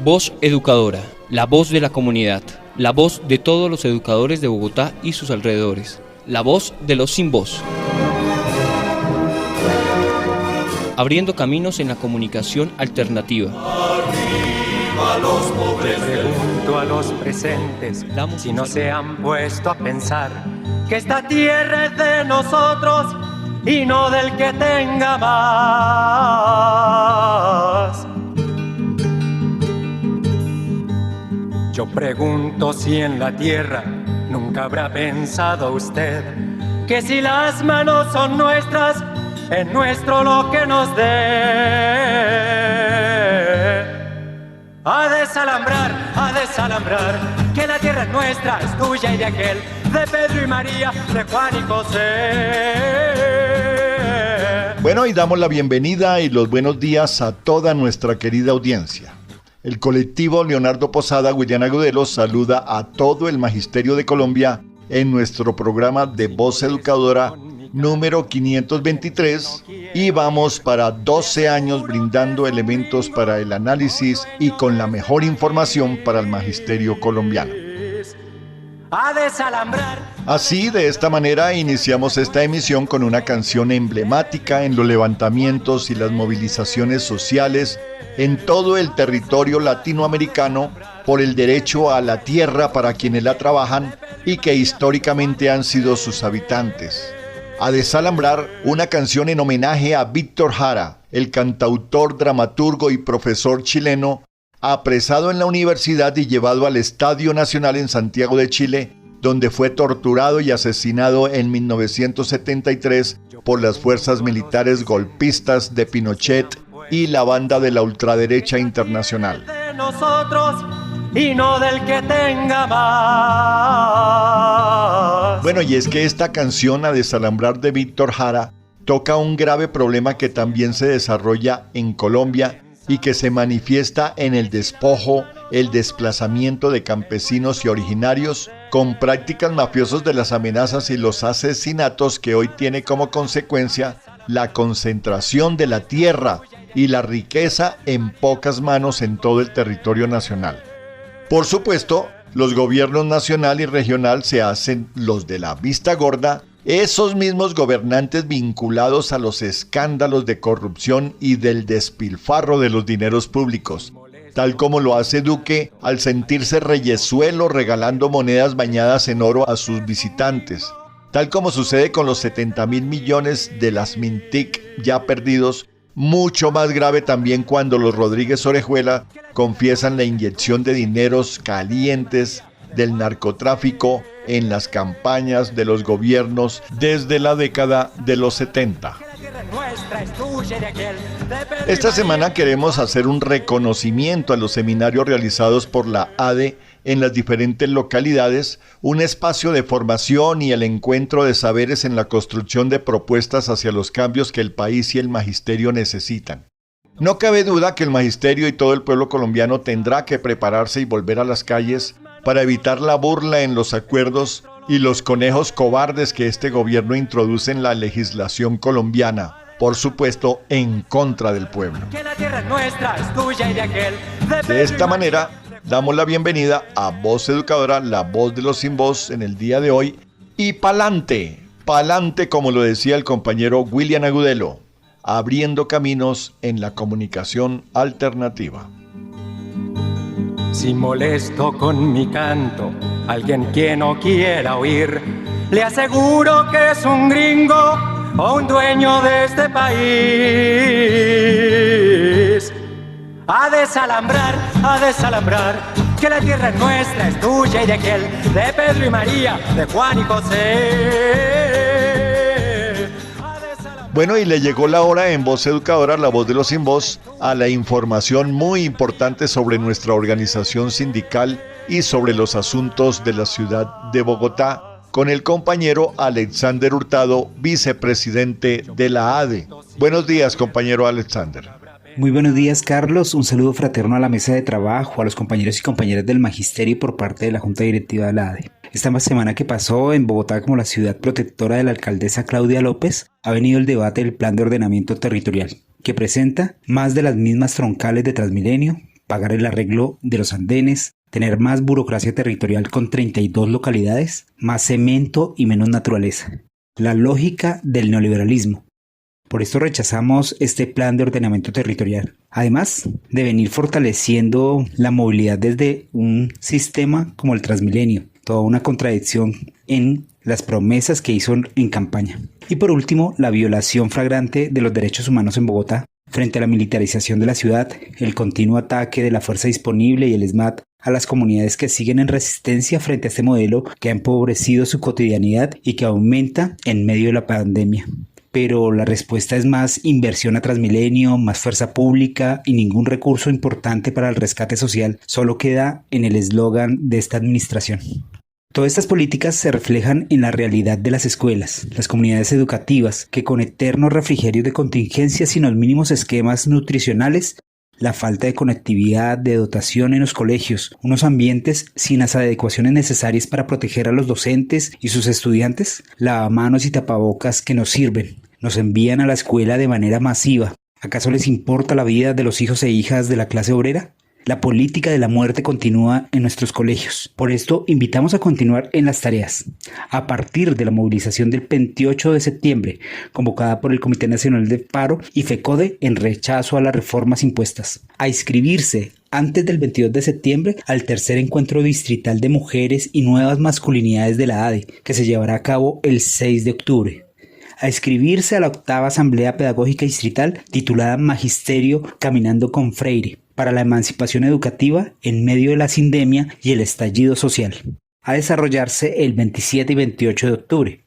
Voz Educadora, la voz de la comunidad, la voz de todos los educadores de Bogotá y sus alrededores, la voz de los sin voz. Abriendo caminos en la comunicación alternativa. Arriba los pobres. Pregunto a los presentes si no se han puesto a pensar que esta tierra es de nosotros y no del que tenga más. Yo pregunto si en la tierra nunca habrá pensado usted que si las manos son nuestras, es nuestro lo que nos dé. A desalambrar, que la tierra es nuestra, es tuya y de aquel, de Pedro y María, de Juan y José. Bueno, y damos la bienvenida y los buenos días a toda nuestra querida audiencia. El colectivo Leonardo Posada, William Agudelo, saluda a todo el Magisterio de Colombia en nuestro programa de Voz Educadora número 523 y vamos para 12 años brindando elementos para el análisis y con la mejor información para el Magisterio colombiano. Así, de esta manera, iniciamos esta emisión con una canción emblemática en los levantamientos y las movilizaciones sociales en todo el territorio latinoamericano por el derecho a la tierra para quienes la trabajan y que históricamente han sido sus habitantes. A desalambrar, una canción en homenaje a Víctor Jara, el cantautor, dramaturgo y profesor chileno, apresado en la universidad y llevado al Estadio Nacional en Santiago de Chile, donde fue torturado y asesinado en 1973 por las fuerzas militares golpistas de Pinochet y la banda de la ultraderecha internacional. De nosotros y no del que tenga más. Bueno, y es que esta canción, A desalambrar, de Víctor Jara, toca un grave problema que también se desarrolla en Colombia y que se manifiesta en el despojo, el desplazamiento de campesinos y originarios con prácticas mafiosas de las amenazas y los asesinatos que hoy tiene como consecuencia la concentración de la tierra y la riqueza en pocas manos en todo el territorio nacional. Por supuesto, los gobiernos nacional y regional se hacen los de la vista gorda, esos mismos gobernantes vinculados a los escándalos de corrupción y del despilfarro de los dineros públicos, tal como lo hace Duque al sentirse reyesuelo regalando monedas bañadas en oro a sus visitantes, tal como sucede con los 70.000 millones de las Mintic ya perdidos. Mucho más grave también cuando los Rodríguez Orejuela confiesan la inyección de dineros calientes del narcotráfico en las campañas de los gobiernos desde la década de los 70. Esta semana queremos hacer un reconocimiento a los seminarios realizados por la ADE en las diferentes localidades, un espacio de formación y el encuentro de saberes en la construcción de propuestas hacia los cambios que el país y el magisterio necesitan. No cabe duda que el magisterio y todo el pueblo colombiano tendrá que prepararse y volver a las calles para evitar la burla en los acuerdos y los conejos cobardes que este gobierno introduce en la legislación colombiana, por supuesto en contra del pueblo. De esta manera, damos la bienvenida a Voz Educadora, la voz de los sin voz en el día de hoy. Y pa'lante como lo decía el compañero William Agudelo, abriendo caminos en la comunicación alternativa. Si molesto con mi canto a alguien que no quiera oír, le aseguro que es un gringo o un dueño de este país. A desalambrar, que la tierra es nuestra, es tuya y de aquel, de Pedro y María, de Juan y José. Bueno, y le llegó la hora en Voz Educadora, la voz de los sin voz, a la información muy importante sobre nuestra organización sindical y sobre los asuntos de la ciudad de Bogotá, con el compañero Alexander Hurtado, vicepresidente de la ADE. Buenos días, compañero Alexander. Muy buenos días, Carlos. Un saludo fraterno a la mesa de trabajo, a los compañeros y compañeras del magisterio por parte de la Junta Directiva de la ADE. Esta semana que pasó en Bogotá, como la ciudad protectora de la alcaldesa Claudia López, ha venido el debate del Plan de Ordenamiento Territorial, que presenta más de las mismas troncales de Transmilenio, pagar el arreglo de los andenes, tener más burocracia territorial con 32 localidades, más cemento y menos naturaleza. La lógica del neoliberalismo. Por esto rechazamos este plan de ordenamiento territorial. Además de venir fortaleciendo la movilidad desde un sistema como el Transmilenio. Toda una contradicción en las promesas que hizo en campaña. Y por último, la violación flagrante de los derechos humanos en Bogotá. Frente a la militarización de la ciudad, el continuo ataque de la fuerza disponible y el ESMAD a las comunidades que siguen en resistencia frente a este modelo que ha empobrecido su cotidianidad y que aumenta en medio de la pandemia. Pero la respuesta es más inversión a Transmilenio, más fuerza pública y ningún recurso importante para el rescate social solo queda en el eslogan de esta administración. Todas estas políticas se reflejan en la realidad de las escuelas, las comunidades educativas, que con eternos refrigerios de contingencia sin los mínimos esquemas nutricionales, la falta de conectividad, de dotación en los colegios, unos ambientes sin las adecuaciones necesarias para proteger a los docentes y sus estudiantes, lavamanos y tapabocas que nos sirven, nos envían a la escuela de manera masiva. ¿Acaso les importa la vida de los hijos e hijas de la clase obrera? La política de la muerte continúa en nuestros colegios. Por esto, invitamos a continuar en las tareas. A partir de la movilización del 28 de septiembre, convocada por el Comité Nacional de Paro y FECODE en rechazo a las reformas impuestas. A inscribirse antes del 22 de septiembre al tercer encuentro distrital de mujeres y nuevas masculinidades de la ADE, que se llevará a cabo el 6 de octubre. A inscribirse a la 8ª Asamblea Pedagógica Distrital titulada Magisterio Caminando con Freire, para la emancipación educativa en medio de la sindemia y el estallido social, a desarrollarse el 27 y 28 de octubre.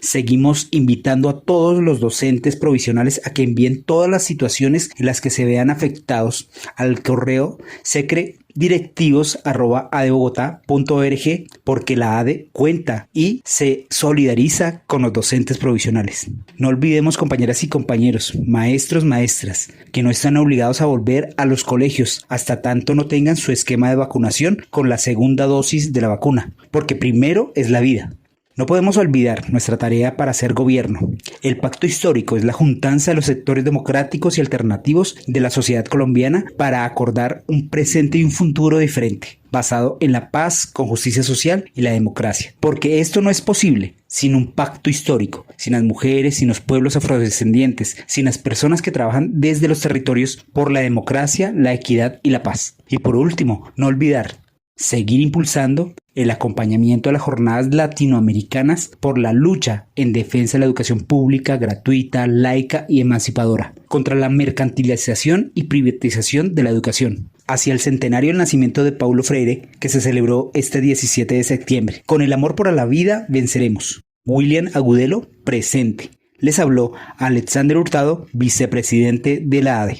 Seguimos invitando a todos los docentes provisionales a que envíen todas las situaciones en las que se vean afectados al correo secredirectivos@adebogotá.org, porque la ADE cuenta y se solidariza con los docentes provisionales. No olvidemos, compañeras y compañeros, maestros, maestras, que no están obligados a volver a los colegios hasta tanto no tengan su esquema de vacunación con la segunda dosis de la vacuna, porque primero es la vida. No podemos olvidar nuestra tarea para hacer gobierno. El pacto histórico es la juntanza de los sectores democráticos y alternativos de la sociedad colombiana para acordar un presente y un futuro diferente, basado en la paz, con justicia social y la democracia. Porque esto no es posible sin un pacto histórico, sin las mujeres, sin los pueblos afrodescendientes, sin las personas que trabajan desde los territorios por la democracia, la equidad y la paz. Y por último, no olvidar seguir impulsando el acompañamiento a las jornadas latinoamericanas por la lucha en defensa de la educación pública, gratuita, laica y emancipadora, contra la mercantilización y privatización de la educación, hacia el centenario del nacimiento de Paulo Freire, que se celebró este 17 de septiembre. Con el amor por la vida venceremos. William Agudelo, presente. Les habló Alexander Hurtado, vicepresidente de la ADE.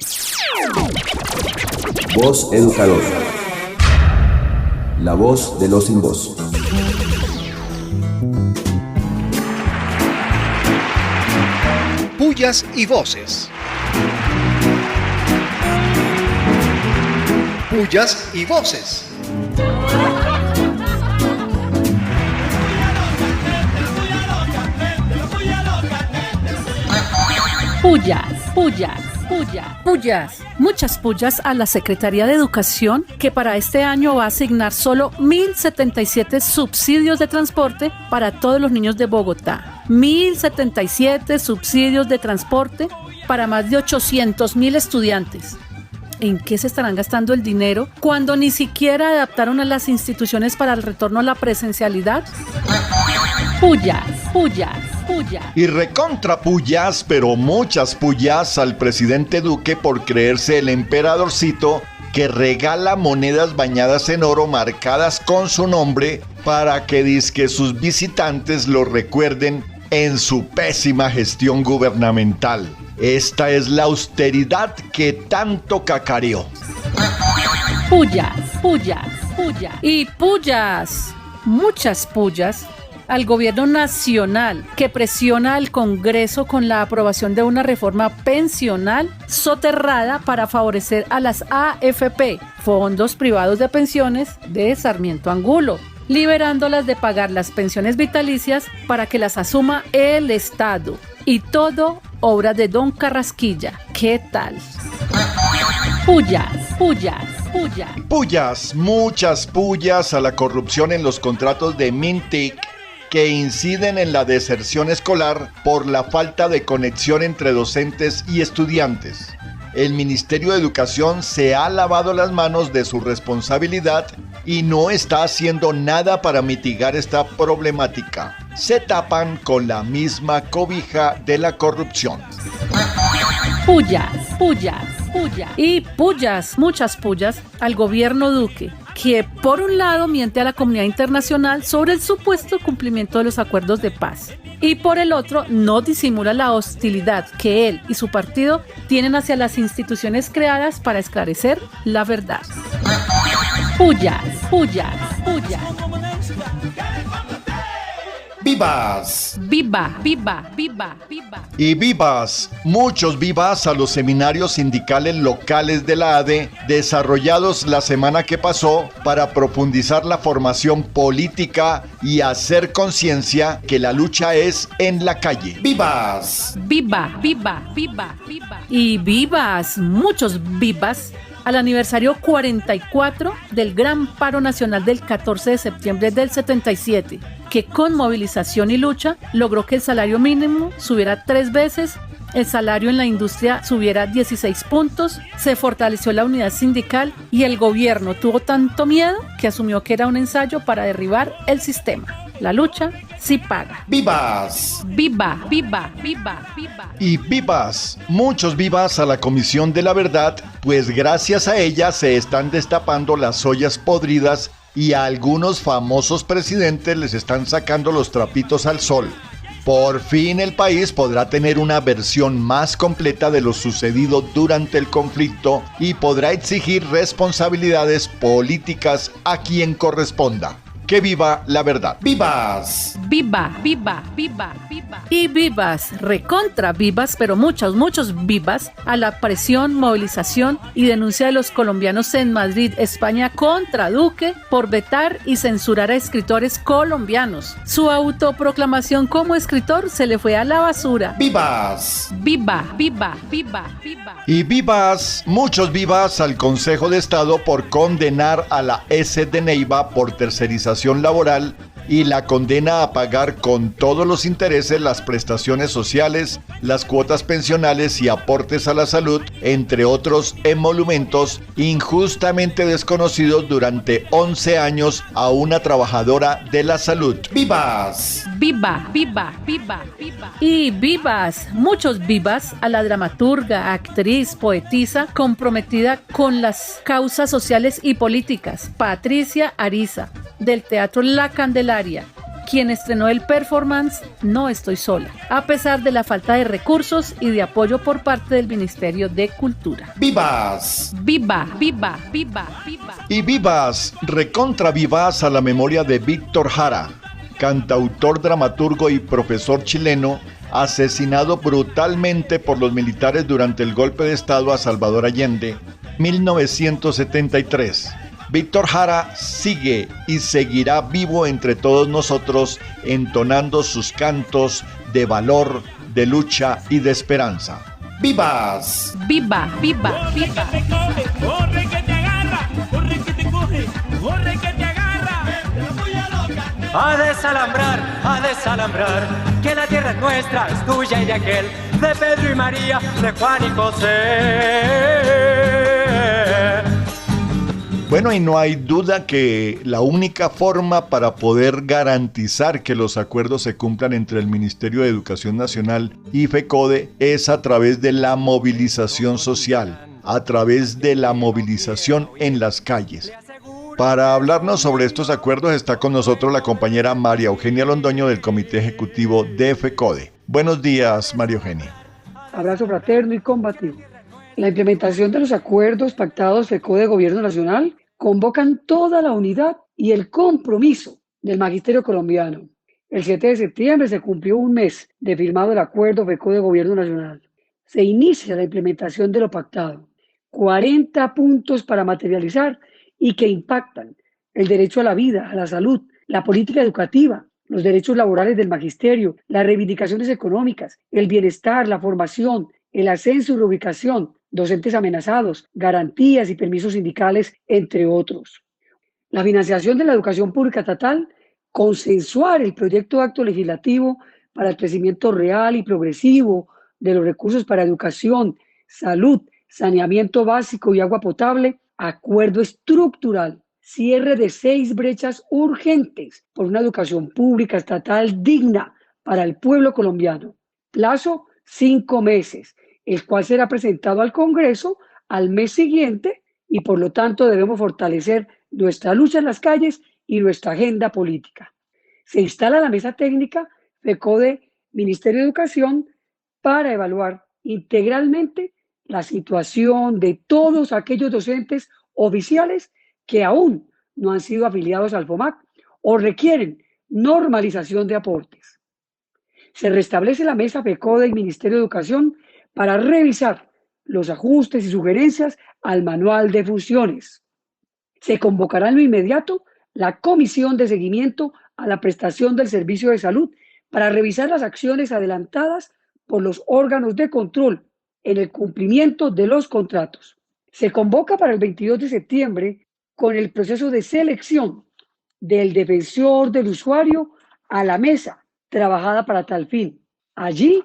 Voz Educador. La voz de los sin voz. Pullas y voces. Pullas y voces. Pullas, pullas. Pullas, muchas pullas a la Secretaría de Educación, que para este año va a asignar solo 1.077 subsidios de transporte para todos los niños de Bogotá. 1.077 subsidios de transporte para más de 800.000 estudiantes. ¿En qué se estarán gastando el dinero cuando ni siquiera adaptaron a las instituciones para el retorno a la presencialidad? Pullas. Y recontra pullas, pero muchas pullas al presidente Duque por creerse el emperadorcito que regala monedas bañadas en oro marcadas con su nombre para que dizque sus visitantes lo recuerden en su pésima gestión gubernamental. Esta es la austeridad que tanto cacareó. Pullas. Y pullas, muchas pullas al gobierno nacional, que presiona al Congreso con la aprobación de una reforma pensional soterrada para favorecer a las AFP, fondos privados de pensiones de Sarmiento Angulo, liberándolas de pagar las pensiones vitalicias para que las asuma el Estado. Y todo obra de Don Carrasquilla. ¿Qué tal? Pullas. Pullas, muchas pullas a la corrupción en los contratos de MINTIC que inciden en la deserción escolar por la falta de conexión entre docentes y estudiantes. El Ministerio de Educación se ha lavado las manos de su responsabilidad y no está haciendo nada para mitigar esta problemática. Se tapan con la misma cobija de la corrupción. Pullas y pullas, muchas pullas al gobierno Duque, que por un lado miente a la comunidad internacional sobre el supuesto cumplimiento de los acuerdos de paz y por el otro no disimula la hostilidad que él y su partido tienen hacia las instituciones creadas para esclarecer la verdad. Pullas. ¡Vivas! Viva. Y vivas, muchos vivas a los seminarios sindicales locales de la ADE desarrollados la semana que pasó para profundizar la formación política y hacer conciencia que la lucha es en la calle. ¡Vivas! Viva. Y vivas, muchos vivas al aniversario 44 del Gran Paro Nacional del 14 de septiembre del 77, que con movilización y lucha logró que el salario mínimo subiera 3 veces, el salario en la industria subiera 16 puntos, se fortaleció la unidad sindical y el gobierno tuvo tanto miedo que asumió que era un ensayo para derribar el sistema. La lucha sí paga. ¡Vivas! Viva. Y vivas, muchos vivas a la Comisión de la Verdad, pues gracias a ella se están destapando las ollas podridas y a algunos famosos presidentes les están sacando los trapitos al sol. Por fin el país podrá tener una versión más completa de lo sucedido durante el conflicto y podrá exigir responsabilidades políticas a quien corresponda. ¡Que viva la verdad! ¡Vivas! Viva. Y vivas, recontra vivas, pero muchos vivas a la presión, movilización y denuncia de los colombianos en Madrid, España contra Duque por vetar y censurar a escritores colombianos. Su autoproclamación como escritor se le fue a la basura. ¡Vivas! Viva. Y vivas, muchos vivas al Consejo de Estado por condenar a la S de Neiva por tercerización laboral y la condena a pagar con todos los intereses las prestaciones sociales, las cuotas pensionales y aportes a la salud, entre otros emolumentos injustamente desconocidos durante 11 años a una trabajadora de la salud. ¡Vivas! Viva. Y vivas, muchos vivas a la dramaturga, actriz, poetisa comprometida con las causas sociales y políticas, Patricia Ariza, del Teatro La Candelaria, quien estrenó el performance No estoy sola, a pesar de la falta de recursos y de apoyo por parte del Ministerio de Cultura. ¡Vivas! Viva. Y vivas, recontra vivas a la memoria de Víctor Jara, cantautor, dramaturgo y profesor chileno, asesinado brutalmente por los militares durante el golpe de Estado a Salvador Allende, 1973. Víctor Jara sigue y seguirá vivo entre todos nosotros, entonando sus cantos de valor, de lucha y de esperanza. ¡Vivas! Viva. Corre que te agarra, corre que te coge, corre que te agarra. A desalambrar, que la tierra es nuestra, es tuya y de aquel, de Pedro y María, de Juan y José. Bueno, y no hay duda que la única forma para poder garantizar que los acuerdos se cumplan entre el Ministerio de Educación Nacional y FECODE es a través de la movilización social, a través de la movilización en las calles. Para hablarnos sobre estos acuerdos está con nosotros la compañera María Eugenia Londoño del Comité Ejecutivo de FECODE. Buenos días, María Eugenia. Abrazo fraterno y combativo. La implementación de los acuerdos pactados FECODE-Gobierno Nacional convocan toda la unidad y el compromiso del magisterio colombiano. El 7 de septiembre se cumplió un mes de firmado el acuerdo FECODE-Gobierno Nacional. Se inicia la implementación de lo pactado. 40 puntos para materializar y que impactan el derecho a la vida, a la salud, la política educativa, los derechos laborales del magisterio, las reivindicaciones económicas, el bienestar, la formación, el ascenso y reubicación, docentes amenazados, garantías y permisos sindicales, entre otros. La financiación de la educación pública estatal, consensuar el proyecto de acto legislativo para el crecimiento real y progresivo de los recursos para educación, salud, saneamiento básico y agua potable, acuerdo estructural, cierre de 6 brechas urgentes por una educación pública estatal digna para el pueblo colombiano. Plazo 5 meses, el cual será presentado al Congreso al mes siguiente y por lo tanto debemos fortalecer nuestra lucha en las calles y nuestra agenda política. Se instala la mesa técnica FECODE Ministerio de Educación para evaluar integralmente la situación de todos aquellos docentes oficiales que aún no han sido afiliados al FOMAC o requieren normalización de aportes. Se restablece la mesa FECODE y Ministerio de Educación para revisar los ajustes y sugerencias al manual de funciones. Se convocará en lo inmediato la Comisión de Seguimiento a la Prestación del Servicio de Salud para revisar las acciones adelantadas por los órganos de control en el cumplimiento de los contratos. Se convoca para el 22 de septiembre con el proceso de selección del defensor del usuario a la mesa trabajada para tal fin. Allí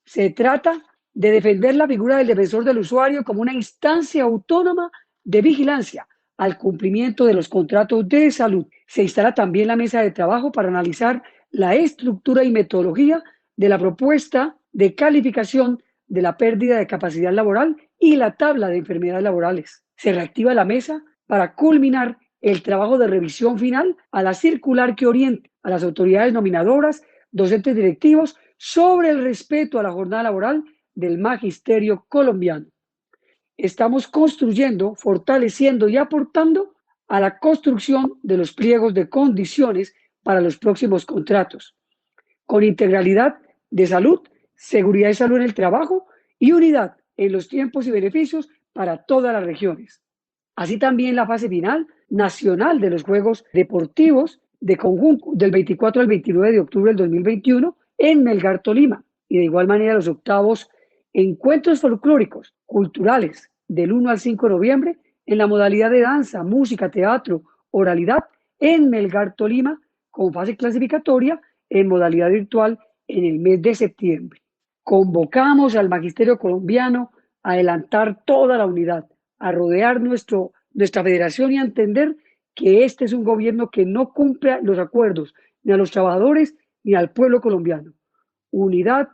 se trata de defender la figura del defensor del usuario como una instancia autónoma de vigilancia al cumplimiento de los contratos de salud. Se instala también la mesa de trabajo para analizar la estructura y metodología de la propuesta de calificación de la pérdida de capacidad laboral y la tabla de enfermedades laborales. Se reactiva la mesa para culminar el trabajo de revisión final a la circular que oriente a las autoridades nominadoras, docentes directivos, sobre el respeto a la jornada laboral del magisterio colombiano. Estamos construyendo, fortaleciendo y aportando a la construcción de los pliegos de condiciones para los próximos contratos, con integralidad de salud, seguridad y salud en el trabajo y unidad en los tiempos y beneficios para todas las regiones. Así también la fase final nacional de los Juegos Deportivos de conjunto del 24 al 29 de octubre del 2021 en Melgar, Tolima, y de igual manera los octavos encuentros folclóricos culturales del 1 al 5 de noviembre en la modalidad de danza, música, teatro, oralidad en Melgar, Tolima, con fase clasificatoria en modalidad virtual en el mes de septiembre. Convocamos al magisterio colombiano a adelantar toda la unidad, a rodear nuestra federación y a entender que este es un gobierno que no cumple los acuerdos ni a los trabajadores ni al pueblo colombiano. Unidad,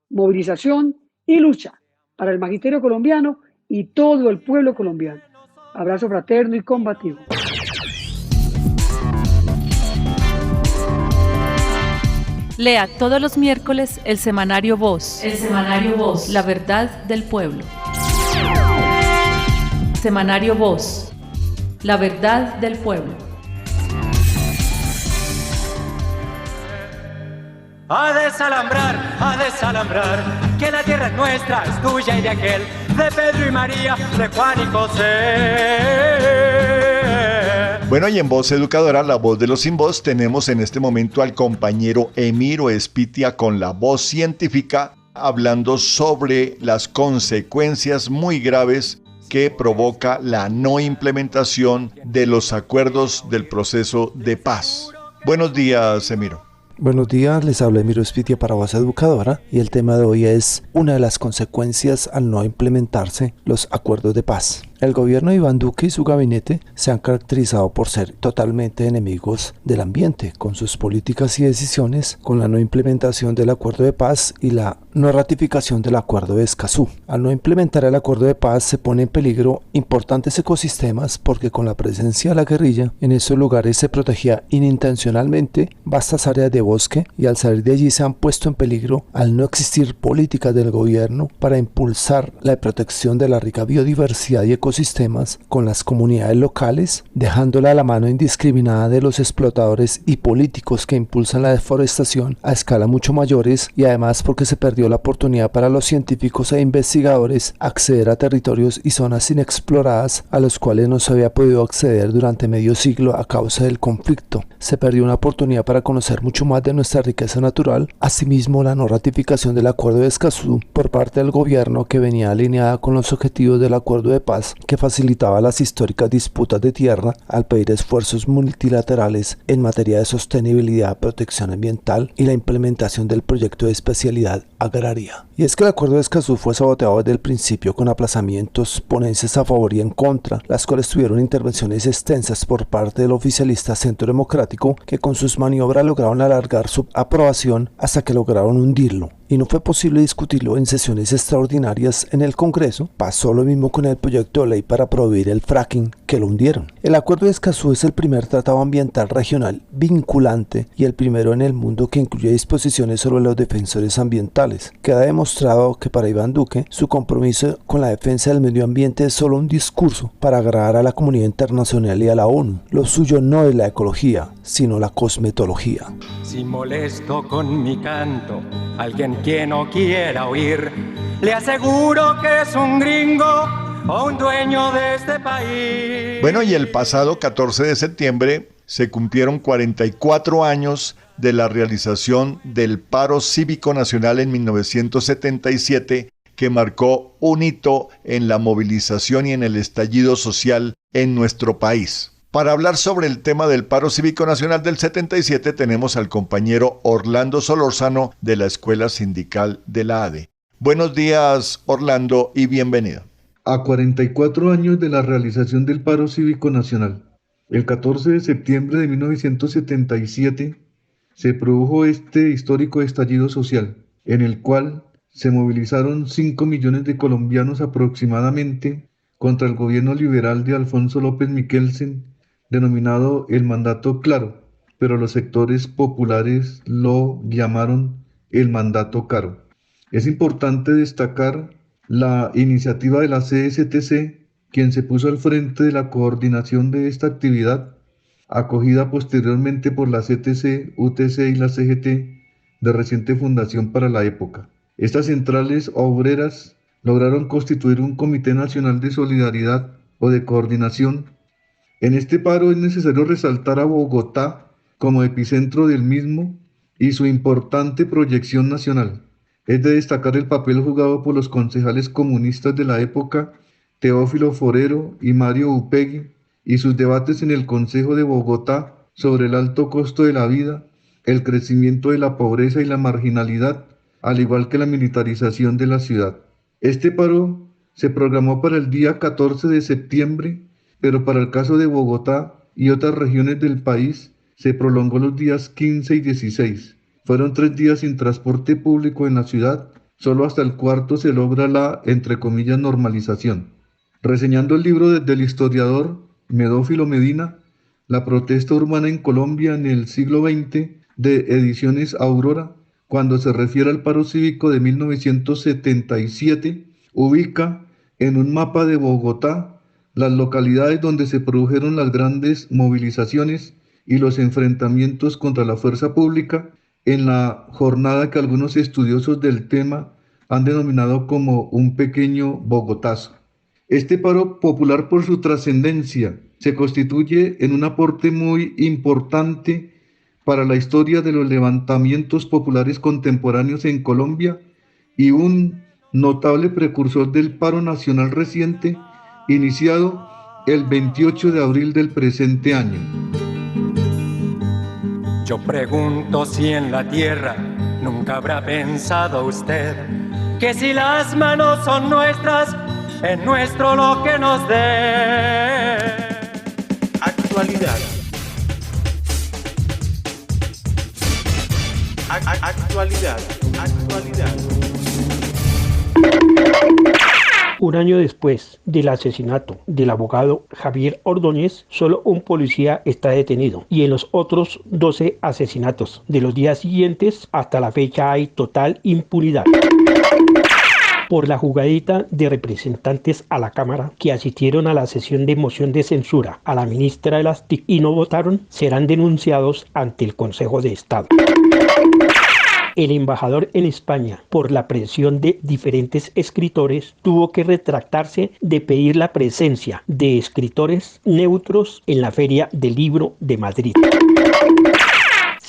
movilización y lucha para el magisterio colombiano y todo el pueblo colombiano. Abrazo fraterno y combativo. Lea todos los miércoles el semanario Voz. El semanario Voz. La verdad del pueblo. Semanario Voz. La verdad del pueblo. A desalambrar, que la tierra es nuestra, es tuya y de aquel, de Pedro y María, de Juan y José. Bueno, y en Voz Educadora, la voz de los sin voz, tenemos en este momento al compañero Emiro Espitia con la voz científica, hablando sobre las consecuencias muy graves que provoca la no implementación de los acuerdos del proceso de paz. Buenos días, Emiro. Buenos días, les habla Emiro Espitia para Voz Educadora y el tema de hoy es una de las consecuencias al no implementarse los acuerdos de paz. El gobierno de Iván Duque y su gabinete se han caracterizado por ser totalmente enemigos del ambiente, con sus políticas y decisiones, con la no implementación del acuerdo de paz y la no ratificación del acuerdo de Escazú. Al no implementar el acuerdo de paz se pone en peligro importantes ecosistemas porque con la presencia de la guerrilla en esos lugares se protegía inintencionalmente vastas áreas de bosque y al salir de allí se han puesto en peligro al no existir políticas del gobierno para impulsar la protección de la rica biodiversidad y ecosistemas con las comunidades locales, dejándola a la mano indiscriminada de los explotadores y políticos que impulsan la deforestación a escala mucho mayores y además porque se perdió la oportunidad para los científicos e investigadores acceder a territorios y zonas inexploradas a los cuales no se había podido acceder durante medio siglo a causa del conflicto. Se perdió una oportunidad para conocer mucho más además de nuestra riqueza natural, asimismo la no ratificación del Acuerdo de Escazú por parte del gobierno, que venía alineada con los objetivos del Acuerdo de Paz, que facilitaba las históricas disputas de tierra al pedir esfuerzos multilaterales en materia de sostenibilidad, protección ambiental y la implementación del proyecto de especialidad agraria. Y es que el Acuerdo de Escazú fue saboteado desde el principio con aplazamientos, ponencias a favor y en contra, las cuales tuvieron intervenciones extensas por parte del oficialista Centro Democrático, que con sus maniobras lograron alargar su aprobación hasta que lograron hundirlo. Y no fue posible discutirlo en sesiones extraordinarias en el Congreso. Pasó lo mismo con el proyecto de ley para prohibir el fracking, que lo hundieron. El Acuerdo de Escazú es el primer tratado ambiental regional vinculante y el primero en el mundo que incluye disposiciones sobre los defensores ambientales. Queda demostrado que para Iván Duque, su compromiso con la defensa del medio ambiente es solo un discurso para agradar a la comunidad internacional y a la ONU. Lo suyo no es la ecología, sino la cosmetología. Si molesto con mi canto alguien que no quiera oír, le aseguro que es un gringo o un dueño de este país. Bueno, y el pasado 14 de septiembre se cumplieron 44 años de la realización del paro cívico nacional en 1977, que marcó un hito en la movilización y en el estallido social en nuestro país. Para hablar sobre el tema del paro cívico nacional del 77 tenemos al compañero Orlando Solórzano de la Escuela Sindical de la ADE. Buenos días, Orlando, y bienvenido. A 44 años de la realización del paro cívico nacional, el 14 de septiembre de 1977 se produjo este histórico estallido social, en el cual se movilizaron 5 millones de colombianos aproximadamente contra el gobierno liberal de Alfonso López Michelsen, denominado el mandato claro, pero los sectores populares lo llamaron el mandato caro. Es importante destacar la iniciativa de la CSTC, quien se puso al frente de la coordinación de esta actividad, acogida posteriormente por la CTC, UTC y la CGT, de reciente fundación para la época. Estas centrales obreras lograron constituir un Comité Nacional de Solidaridad o de Coordinación. En este paro es necesario resaltar a Bogotá como epicentro del mismo y su importante proyección nacional. Es de destacar el papel jugado por los concejales comunistas de la época, Teófilo Forero y Mario Upegui, y sus debates en el Consejo de Bogotá sobre el alto costo de la vida, el crecimiento de la pobreza y la marginalidad, al igual que la militarización de la ciudad. Este paro se programó para el día 14 de septiembre, pero para el caso de Bogotá y otras regiones del país se prolongó los días 15 y 16. Fueron 3 días sin transporte público en la ciudad, solo hasta el cuarto se logra la, entre comillas, normalización. Reseñando el libro del historiador Medófilo Medina, La protesta urbana en Colombia en el siglo XX, de Ediciones Aurora, cuando se refiere al paro cívico de 1977, ubica en un mapa de Bogotá las localidades donde se produjeron las grandes movilizaciones y los enfrentamientos contra la fuerza pública en la jornada que algunos estudiosos del tema han denominado como un pequeño Bogotazo. Este paro popular, por su trascendencia, se constituye en un aporte muy importante para la historia de los levantamientos populares contemporáneos en Colombia y un notable precursor del paro nacional reciente, iniciado el 28 de abril del presente año. Yo pregunto si en la tierra nunca habrá pensado usted que si las manos son nuestras, es nuestro lo que nos dé. Actualidad. Actualidad. Un año después del asesinato del abogado Javier Ordóñez, solo un policía está detenido y en los otros 12 asesinatos de los días siguientes hasta la fecha hay total impunidad. Por la jugadita de representantes a la Cámara que asistieron a la sesión de moción de censura a la ministra de las TIC y no votaron, serán denunciados ante el Consejo de Estado. El embajador en España, por la presión de diferentes escritores, tuvo que retractarse de pedir la presencia de escritores neutros en la Feria del Libro de Madrid.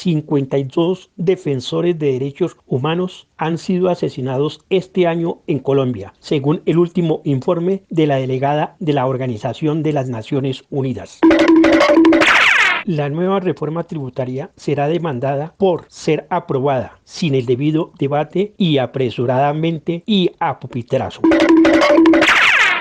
52 defensores de derechos humanos han sido asesinados este año en Colombia, según el último informe de la delegada de la Organización de las Naciones Unidas. La nueva reforma tributaria será demandada por ser aprobada sin el debido debate y apresuradamente y a pupitrazo.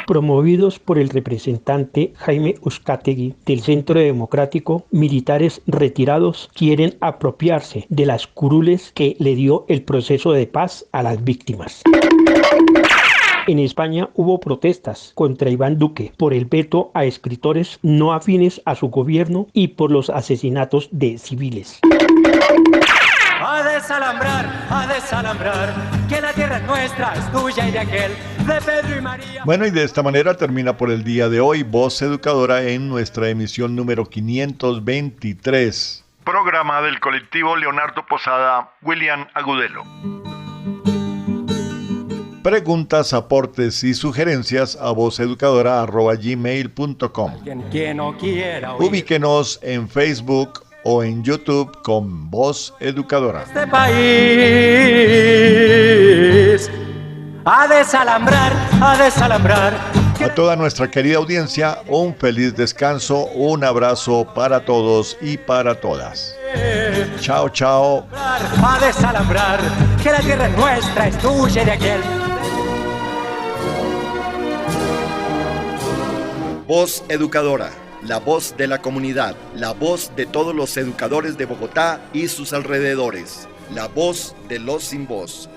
Promovidos por el representante Jaime Uzcategui del Centro Democrático, militares retirados quieren apropiarse de las curules que le dio el proceso de paz a las víctimas. En España hubo protestas contra Iván Duque por el veto a escritores no afines a su gobierno y por los asesinatos de civiles. A desalambrar, que la tierra es nuestra, es tuya y de aquel, de Pedro y María. Bueno, y de esta manera termina por el día de hoy Voz Educadora en nuestra emisión número 523. Programa del colectivo Leonardo Posada, William Agudelo. Preguntas, aportes y sugerencias a vozeducadora@gmail.com. Ubíquenos en Facebook o en YouTube con Voz Educadora. Este país a desalambrar. A toda nuestra querida audiencia, un feliz descanso, un abrazo para todos y para todas. Chao, chao. A desalambrar, que la tierra es nuestra, es tuya y de aquel. Voz Educadora, la voz de la comunidad, la voz de todos los educadores de Bogotá y sus alrededores, la voz de los sin voz.